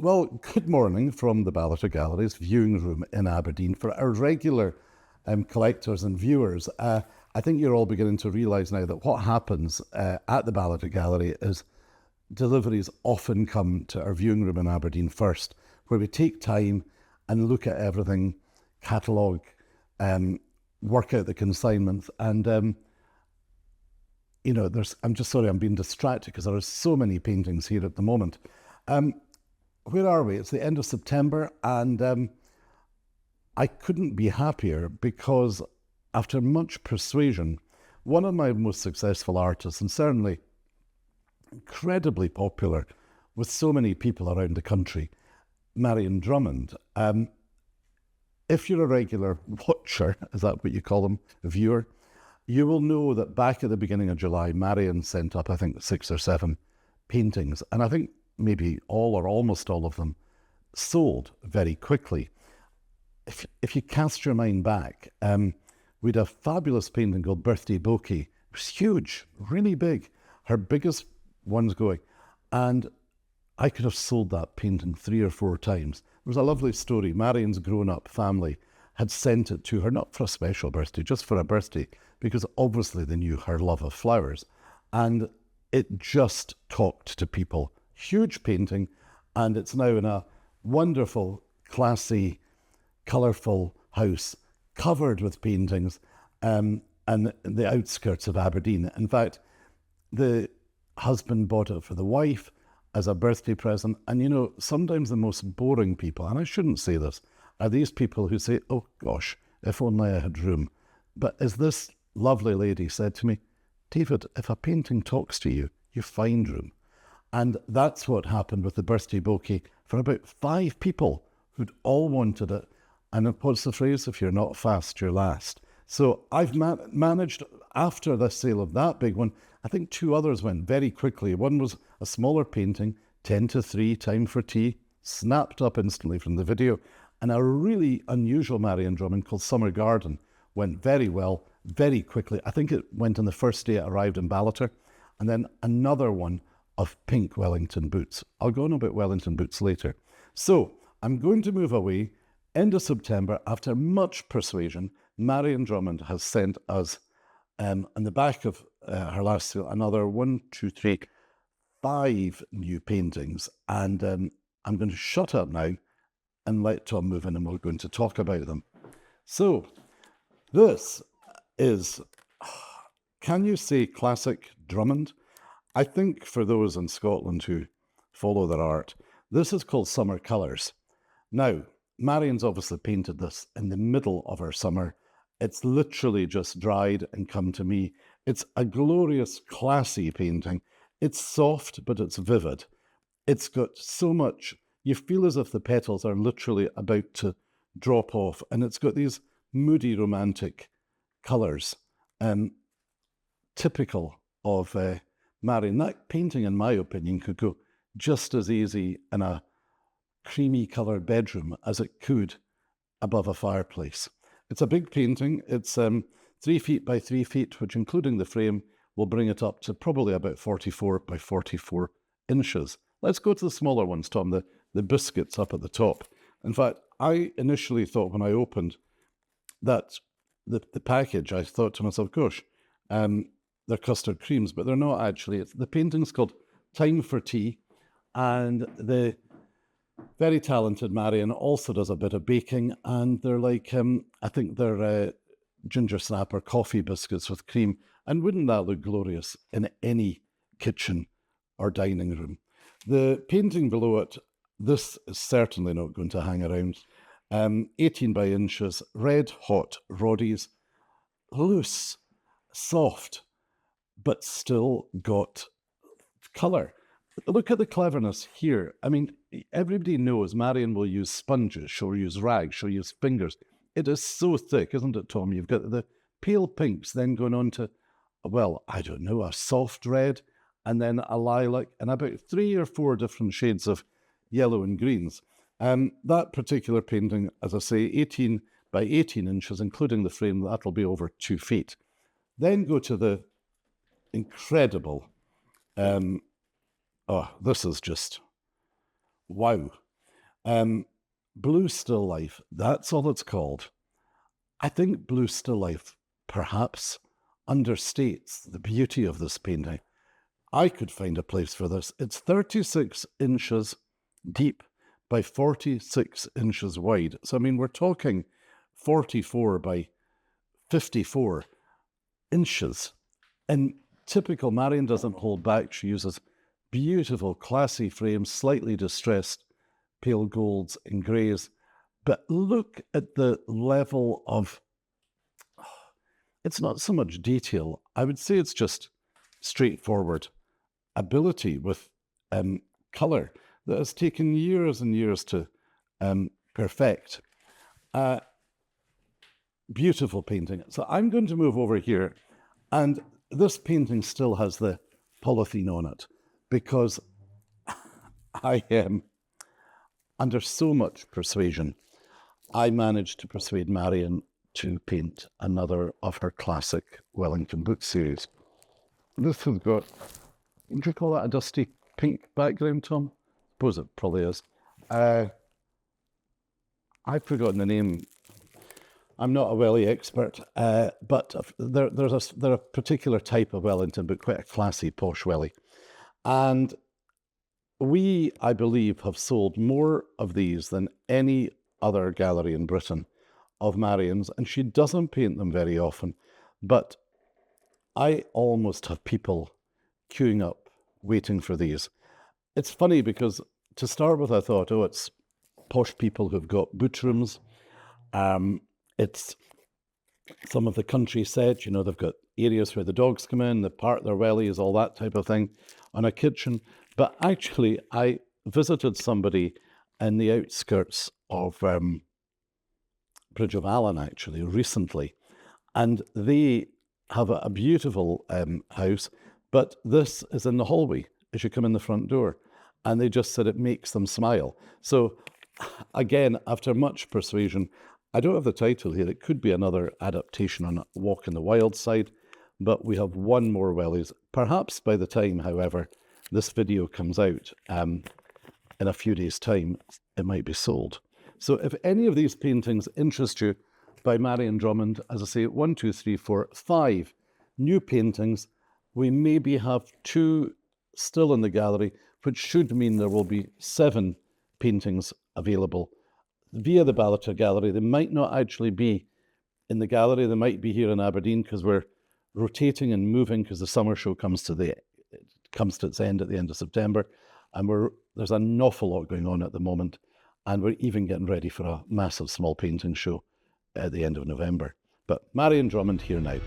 Well, good morning from the Ballater Gallery's viewing room in Aberdeen. For our regular collectors and viewers, I think you're all beginning to realise now that what happens at the Ballater Gallery is deliveries often come to our viewing room in Aberdeen first, where we take time and look at everything, catalogue, work out the consignments, and I'm just sorry, I'm being distracted because there are so many paintings here at the moment. Where are we? It's the end of September, and I couldn't be happier because after much persuasion, one of my most successful artists, and certainly incredibly popular with so many people around the country, Marion Drummond. If you're a regular watcher, is that what you call them, a viewer, you will know that back at the beginning of July, Marion sent up, I think, 6 or 7 paintings, and I think maybe all or almost all of them sold very quickly. If you cast your mind back, we had a fabulous painting called Birthday Bouquet. It was huge, really big, her biggest ones going. And I could have sold that painting 3 or 4 times. It was a lovely story. Marion's grown-up family had sent it to her, not for a special birthday, just for a birthday, because obviously they knew her love of flowers. And it just talked to people. Huge painting, and it's now in a wonderful, classy, colourful house covered with paintings and the outskirts of Aberdeen. In fact, the husband bought it for the wife as a birthday present. And you know, sometimes the most boring people, and I shouldn't say this, are these people who say, oh gosh, if only I had room. But as this lovely lady said to me, David, if a painting talks to you, you find room. And that's what happened with the Birthday Bouquet for about 5 people who'd all wanted it. And what's the phrase? If you're not fast, you're last. So I've managed, after the sale of that big one, I think 2 others went very quickly. One was a smaller painting, 10 to 3, time for tea, snapped up instantly from the video. And a really unusual Marion Drummond called Summer Garden went very well, very quickly. I think it went on the first day it arrived in Ballater. And then another one of pink Wellington boots. I'll go on about Wellington boots later. So I'm going to move away. End of September, after much persuasion, Marion Drummond has sent us, on the back of her last sale, another 1, 2, 3, 5 new paintings. And I'm going to shut up now and let Tom move in, and we're going to talk about them. So this is, can you say classic Drummond? I think for those in Scotland who follow their art, this is called Summer Colours. Now, Marion's obviously painted this in the middle of her summer. It's literally just dried and come to me. It's a glorious, classy painting. It's soft, but it's vivid. It's got so much, you feel as if the petals are literally about to drop off, and it's got these moody, romantic colours, typical of Marion. That painting, in my opinion, could go just as easy in a creamy coloured bedroom as it could above a fireplace. It's a big painting. It's 3 feet by 3 feet, which, including the frame, will bring it up to probably about 44 by 44 inches. Let's go to the smaller ones, Tom, the biscuits up at the top. In fact, I initially thought when I opened that the package, I thought to myself, gosh, they're custard creams, but they're not actually. The painting's called Time for Tea, and the very talented Marion also does a bit of baking, and they're like, I think they're ginger snap or coffee biscuits with cream, and wouldn't that look glorious in any kitchen or dining room? The painting below it, this is certainly not going to hang around. 18 by inches, Red Hot Rhoddies, loose, soft, but still got colour. Look at the cleverness here. I mean, everybody knows Marion will use sponges, she'll use rags, she'll use fingers. It is so thick, isn't it, Tom? You've got the pale pinks then going on to, well, I don't know, a soft red, and then a lilac, and about 3 or 4 different shades of yellow and greens. That particular painting, as I say, 18 by 18 inches, including the frame, that'll be over 2 feet. Then go to the incredible, this is just, wow. Blue Still Life, that's all it's called. I think Blue Still Life perhaps understates the beauty of this painting. I could find a place for this. It's 36 inches deep by 46 inches wide. So, I mean, we're talking 44 by 54 inches. And typical Marion doesn't hold back. She uses beautiful, classy frames, slightly distressed pale golds and greys. But look at the level of, it's not so much detail. I would say it's just straightforward ability with colour that has taken years and years to perfect. Beautiful painting. So I'm going to move over here, and this painting still has the polythene on it because I am under so much persuasion. I managed to persuade Marion to paint another of her classic Wellington book series. This has got, would you call that a dusty pink background, Tom? I suppose it probably is. I've forgotten the name. I'm not a welly expert, but there's a particular type of Wellington, but quite a classy, posh welly. And we, I believe, have sold more of these than any other gallery in Britain of Marion's, and she doesn't paint them very often. But I almost have people queuing up, waiting for these. It's funny because to start with, I thought, oh, it's posh people who've got boot rooms. It's some of the country set, you know, they've got areas where the dogs come in, they park their wellies, all that type of thing, on a kitchen. But actually, I visited somebody in the outskirts of Bridge of Allen, actually, recently, and they have a beautiful house, but this is in the hallway as you come in the front door, and they just said it makes them smile. So again, after much persuasion, I don't have the title here. It could be another adaptation on Walk in the Wild side, but we have one more wellies. Perhaps by the time, however, this video comes out in a few days' time, it might be sold. So if any of these paintings interest you, by Marion Drummond, as I say, 1, 2, 3, 4, 5 new paintings. We maybe have 2 still in the gallery, which should mean there will be 7 paintings available via the Ballater gallery. They might not actually be in the gallery. They might be here in Aberdeen because we're rotating and moving because the summer show comes to its end at the end of September, and there's an awful lot going on at the moment, and we're even getting ready for a massive small painting show at the end of November. But Marion Drummond here now.